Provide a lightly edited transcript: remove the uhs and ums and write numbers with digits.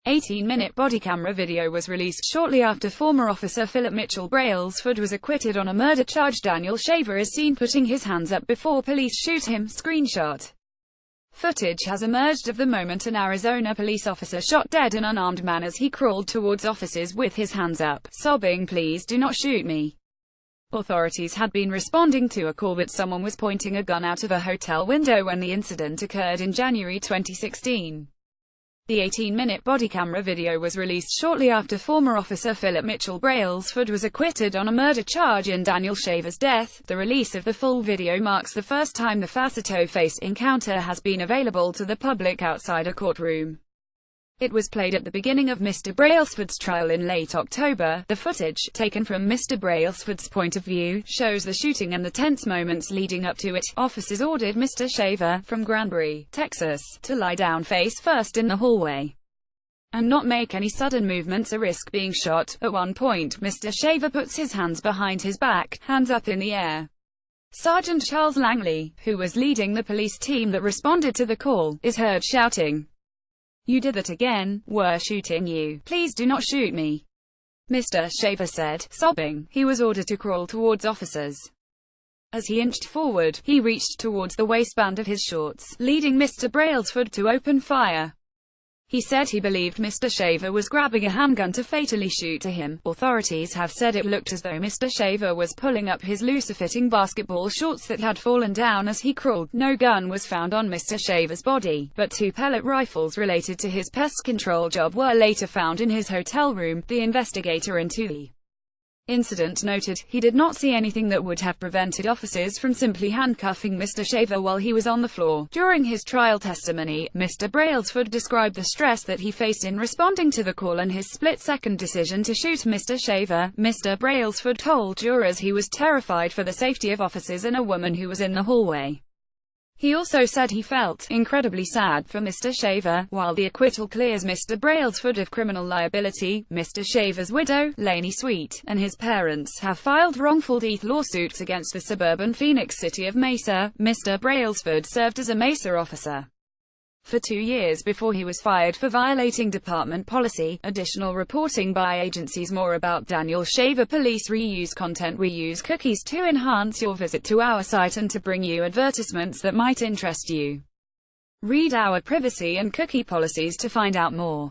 18-minute body camera video was released shortly after former officer Philip Mitchell Brailsford was acquitted on a murder charge. Daniel Shaver is seen putting his hands up before police shoot him. Screenshot. Footage has emerged of the moment an Arizona police officer shot dead an unarmed man as he crawled towards officers with his hands up, sobbing, "Please do not shoot me." Authorities had been responding to a call that someone was pointing a gun out of a hotel window when the incident occurred in January 2016. The 18-minute body camera video was released shortly after former officer Philip Mitchell Brailsford was acquitted on a murder charge in Daniel Shaver's death. The release of the full video marks the first time the face-to-face encounter has been available to the public outside a courtroom. It was played at the beginning of Mr. Brailsford's trial in late October. The footage, taken from Mr. Brailsford's point of view, shows the shooting and the tense moments leading up to it. Officers ordered Mr. Shaver, from Granbury, Texas, to lie down face first in the hallway and not make any sudden movements or risk being shot. At one point, Mr. Shaver puts his hands behind his back, hands up in the air. Sergeant Charles Langley, who was leading the police team that responded to the call, is heard shouting, "You did that again, we're shooting you. Please do not shoot me." Mr. Shaver said, sobbing. He was ordered to crawl towards officers. As he inched forward, he reached towards the waistband of his shorts, leading Mr. Brailsford to open fire. He said he believed Mr. Shaver was grabbing a handgun to fatally shoot to him. Authorities have said it looked as though Mr. Shaver was pulling up his loose-fitting basketball shorts that had fallen down as he crawled. No gun was found on Mr. Shaver's body, but 2 pellet rifles related to his pest control job were later found in his hotel room. The investigator into the incident noted, he did not see anything that would have prevented officers from simply handcuffing Mr. Shaver while he was on the floor. During his trial testimony, Mr. Brailsford described the stress that he faced in responding to the call and his split-second decision to shoot Mr. Shaver. Mr. Brailsford told jurors he was terrified for the safety of officers and a woman who was in the hallway. He also said he felt incredibly sad for Mr. Shaver. While the acquittal clears Mr. Brailsford of criminal liability, Mr. Shaver's widow, Lainey Sweet, and his parents have filed wrongful death lawsuits against the suburban Phoenix city of Mesa. Mr. Brailsford served as a Mesa officer for 2 years before he was fired for violating department policy. Additional reporting by agencies. More about Daniel Shaver. Police reuse content. We use cookies to enhance your visit to our site and to bring you advertisements that might interest you. Read our privacy and cookie policies to find out more.